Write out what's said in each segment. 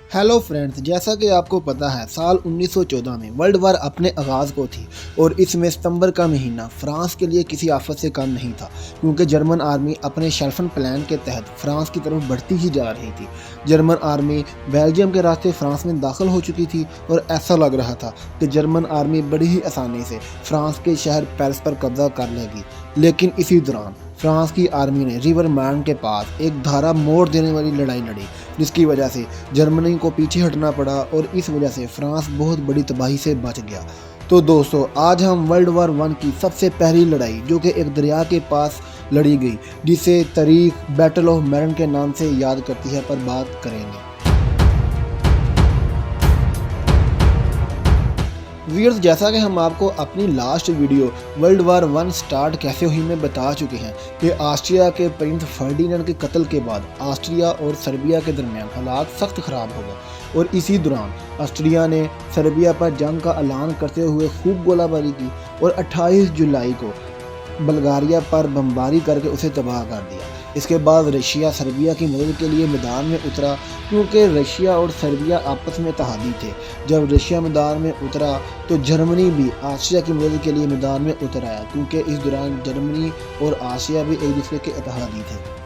Hello friends, जैसा कि आपको पता है साल 1914 में वर्ल्ड वार अपने आगाज़ को थी और इसमें सितंबर का महीना फ्रांस के लिए किसी आफत से कम नहीं था, क्योंकि जर्मन आर्मी अपने शेल्फन प्लान के तहत फ्रांस की तरफ बढ़ती ही जा रही थी। जर्मन आर्मी बेल्जियम के रास्ते फ्रांस में दाखिल हो चुकी थी और ऐसा लग रहा था कि जर्मन आर्मी बड़ी ही आसानी से फ्रांस के शहर पेरिस पर कब्जा कर लेगी। लेकिन इसी दौरान फ्रांस की आर्मी ने रिवर मैन के पास एक धारा मोड़ देने वाली लड़ाई लड़ी, जिसकी वजह से जर्मनी को पीछे हटना पड़ा और इस वजह से फ्रांस बहुत बड़ी तबाही से बच गया। तो दोस्तों, आज हम वर्ल्ड वार 1 की सबसे पहली लड़ाई, जो कि एक दरिया के पास लड़ी गई, जिसे तारीख बैटल ऑफ मैरन के नाम से याद करती है, पर बात करेंगे। व्यूअर्स, जैसा कि हम आपको अपनी last video world war 1 start कैसे हुई में बता चुके हैं कि ऑस्ट्रिया के प्रिंस फर्डिनेंड के कत्ल के बाद ऑस्ट्रिया और सर्बिया के दरमियान हालात सख्त ख़राब हो गए और इसी दौरान ऑस्ट्रिया ने सर्बिया पर जंग का ऐलान करते हुए खूब गोलाबारी की और 28 जुलाई को बल्गारिया पर बमबारी करके उसे तबाह कर दिया। इसके बाद रशिया सर्बिया की मदद के लिए मैदान में उतरा, क्योंकि रशिया और सर्बिया आपस में तहादी थे। जब रशिया मैदान में उतरा तो जर्मनी भी ऑस्ट्रिया की मदद के लिए मैदान में उतर आया, क्योंकि इस दौरान जर्मनी और ऑस्ट्रिया भी एक दूसरे के इत्तेहादी थे।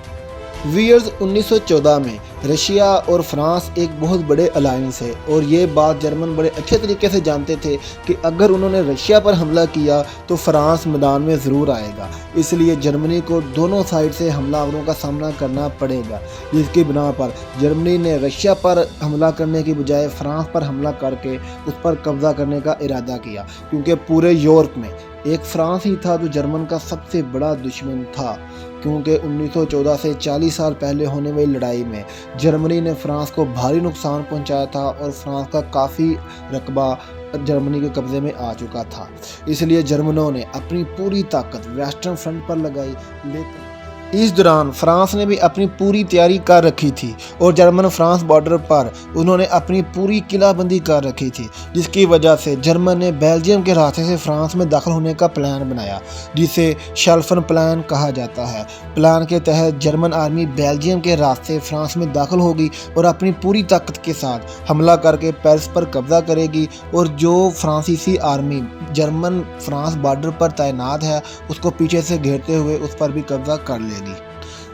व्यूअर्स, 1914 में रशिया और फ्रांस एक बहुत बड़े अलायंस है और ये बात जर्मन बड़े अच्छे तरीके से जानते थे कि अगर उन्होंने रशिया पर हमला किया तो फ्रांस मैदान में ज़रूर आएगा। इसलिए जर्मनी को दोनों साइड से हमलावरों का सामना करना पड़ेगा, जिसकी बिना पर जर्मनी ने रशिया पर हमला करने की बजाय फ्रांस पर हमला करके उस पर कब्ज़ा करने का इरादा किया, क्योंकि पूरे यूरोप में एक फ्रांस ही था जो जर्मन का सबसे बड़ा दुश्मन था। क्योंकि 1914 से 40 साल पहले होने वाली लड़ाई में जर्मनी ने फ्रांस को भारी नुकसान पहुंचाया था और फ्रांस का काफ़ी रकबा जर्मनी के कब्ज़े में आ चुका था। इसलिए जर्मनों ने अपनी पूरी ताकत वेस्टर्न फ्रंट पर लगाई, लेकिन इस दौरान फ्रांस ने भी अपनी पूरी तैयारी कर रखी थी और जर्मन फ्रांस बॉर्डर पर उन्होंने अपनी पूरी किलाबंदी कर रखी थी, जिसकी वजह से जर्मन ने बेल्जियम के रास्ते से फ्रांस में दाखिल होने का प्लान बनाया, जिसे शेल्फन प्लान कहा जाता है। प्लान के तहत जर्मन आर्मी बेल्जियम के रास्ते फ्रांस में दाखिल होगी और अपनी पूरी ताकत के साथ हमला करके पेरिस पर कब्जा करेगी और जो फ्रांसीसी आर्मी जर्मन फ्रांस बॉर्डर पर तैनात है उसको पीछे से घेरते हुए उस पर भी कब्जा कर लेगी।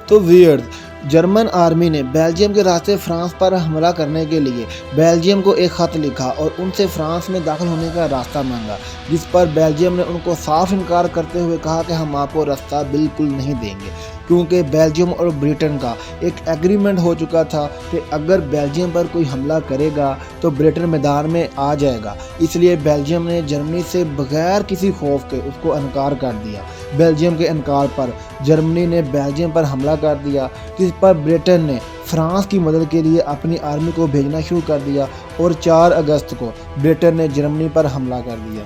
तो व्यूअर्स, जर्मन आर्मी ने बेल्जियम के रास्ते फ्रांस पर हमला करने के लिए बेल्जियम को एक ख़त लिखा और उनसे फ्रांस में दाखिल होने का रास्ता मांगा, जिस पर बेल्जियम ने उनको साफ इनकार करते हुए कहा कि हम आपको रास्ता बिल्कुल नहीं देंगे, क्योंकि बेल्जियम और ब्रिटेन का एक एग्रीमेंट हो चुका था कि अगर बेल्जियम पर कोई हमला करेगा तो ब्रिटेन मैदान में आ जाएगा। इसलिए बेल्जियम ने जर्मनी से बगैर किसी खौफ के उसको इनकार कर दिया। बेल्जियम के इनकार पर जर्मनी ने बेल्जियम पर हमला कर दिया, जिस पर ब्रिटेन ने फ्रांस की मदद के लिए अपनी आर्मी को भेजना शुरू कर दिया और 4 अगस्त को ब्रिटेन ने जर्मनी पर हमला कर दिया।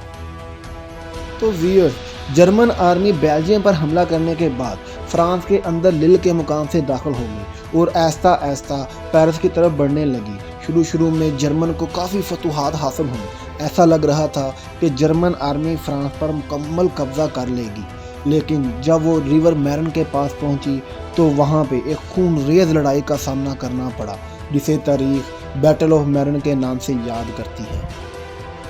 तो व्यूअर्स, जर्मन आर्मी बेल्जियम पर हमला करने के बाद फ्रांस के अंदर लिल के मुकाम से दाखिल हो गई और आहिस्ता आहिस्ता पेरिस की तरफ बढ़ने लगी। शुरू में जर्मन को काफ़ी फतूहात हासिल हुई। ऐसा लग रहा था कि जर्मन आर्मी फ्रांस पर मुकम्मल कब्जा कर लेगी, लेकिन जब वो रिवर मैरन के पास पहुंची तो वहां पे एक खूनरेज़ लड़ाई का सामना करना पड़ा, जिसे तारीख बैटल ऑफ मैरन के नाम से याद करती है।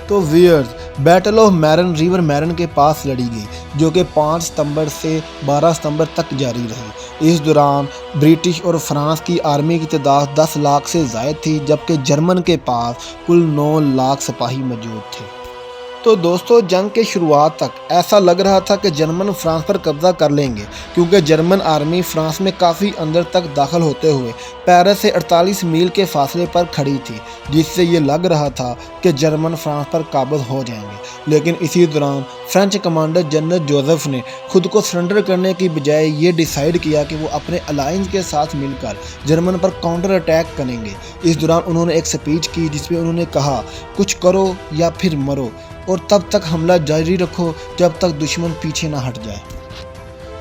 तो व्यूअर्स, बैटल ऑफ मैरन रिवर मैरन के पास लड़ी गई, जो कि 5 सितंबर से 12 सितंबर तक जारी रही। इस दौरान ब्रिटिश और फ्रांस की आर्मी की तादाद 10 लाख से ज़ायद थी, जबकि जर्मन के पास कुल 9 लाख सिपाही मौजूद थे। तो दोस्तों, जंग के शुरुआत तक ऐसा लग रहा था कि जर्मन फ्रांस पर कब्जा कर लेंगे, क्योंकि जर्मन आर्मी फ्रांस में काफ़ी अंदर तक दाखिल होते हुए पेरिस से 48 मील के फासले पर खड़ी थी, जिससे ये लग रहा था कि जर्मन फ्रांस पर काबज़ हो जाएंगे। लेकिन इसी दौरान फ्रेंच कमांडर जनरल जोसेफ ने खुद को सरेंडर करने की बजाय ये डिसाइड किया कि वो अपने अलायंस के साथ मिलकर जर्मन पर काउंटर अटैक करेंगे। इस दौरान उन्होंने एक स्पीच की, जिसमें उन्होंने कहा, कुछ करो या फिर मरो, और तब तक हमला जारी रखो जब तक दुश्मन पीछे ना हट जाए।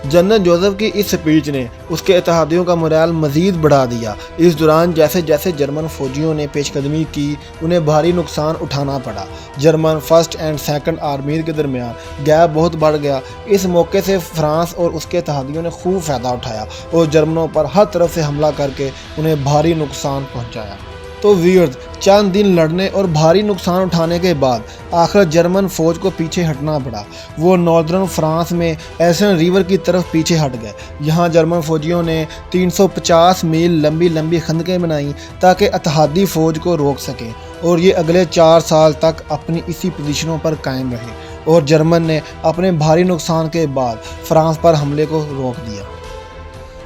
जनरल जोसेफ की इस स्पीच ने उसके इत्तेहादियों का मोराल मज़ीद बढ़ा दिया। इस दौरान जैसे जैसे जर्मन फौजियों ने पेशकदमी की, उन्हें भारी नुकसान उठाना पड़ा। German first and second army के दरमियान गैप बहुत बढ़ गया। इस मौके से फ्रांस और उसके इत्तेहादियों ने खूब फ़ायदा उठाया और जर्मनों पर हर तरफ से हमला करके उन्हें भारी नुकसान पहुँचाया। तो व्यूअर्स, चंद दिन लड़ने और भारी नुकसान उठाने के बाद आखिर जर्मन फौज को पीछे हटना पड़ा। वो नॉर्दर्न फ्रांस में एसन रिवर की तरफ पीछे हट गए। यहाँ जर्मन फौजियों ने 350 मील लंबी लंबी खंदकें बनाई ताकि इत्तेहादी फौज को रोक सकें, और ये अगले 4 साल तक अपनी इसी पोजीशनों पर कायम रहे और जर्मन ने अपने भारी नुकसान के बाद फ्रांस पर हमले को रोक दिया।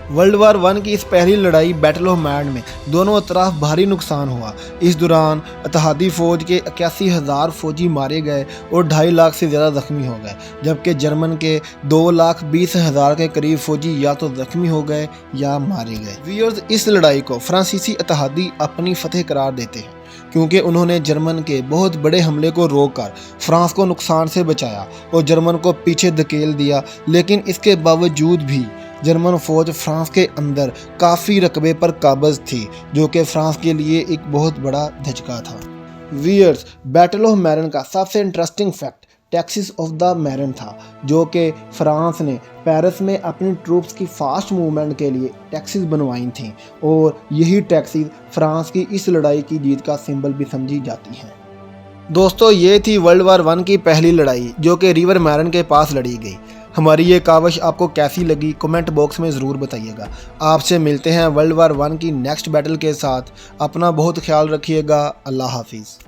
वर्ल्ड वार 1 की इस पहली लड़ाई बैटल ऑफ मैड में दोनों तरफ भारी नुकसान हुआ। इस दौरान इत्तेहादी फौज के 81,000 फौजी मारे गए और 2.5 लाख से ज़्यादा ज़ख्मी हो गए, जबकि जर्मन के 2,20,000 के करीब फौजी या तो ज़ख्मी हो गए या मारे गए। व्यूअर्स, इस लड़ाई को फ्रांसीसी इत्तेहादी अपनी फतह करार देते हैं क्योंकि उन्होंने जर्मन के बहुत बड़े हमले को रोककर फ्रांस को नुकसान से बचाया और जर्मन को पीछे धकेल दिया। लेकिन इसके बावजूद भी जर्मन फौज फ्रांस के अंदर काफ़ी रकबे पर काबिज थी, जो कि फ्रांस के लिए एक बहुत बड़ा धचका था। व्यूअर्स, बैटल ऑफ मैरन का सबसे interesting fact taxes of the मैरन था, जो कि फ्रांस ने पेरिस में अपनी ट्रूप्स की फास्ट मूवमेंट के लिए टैक्सीज बनवाई थीं, और यही टैक्सीज फ्रांस की इस लड़ाई की जीत का सिंबल भी समझी जाती हैं। दोस्तों, ये थी वर्ल्ड वार 1 की पहली लड़ाई, जो कि रिवर मैरन के पास लड़ी गई। हमारी ये काविश आपको कैसी लगी कमेंट बॉक्स में ज़रूर बताइएगा। आपसे मिलते हैं वर्ल्ड वार 1 की नेक्स्ट बैटल के साथ। अपना बहुत ख्याल रखिएगा। अल्लाह हाफिज़।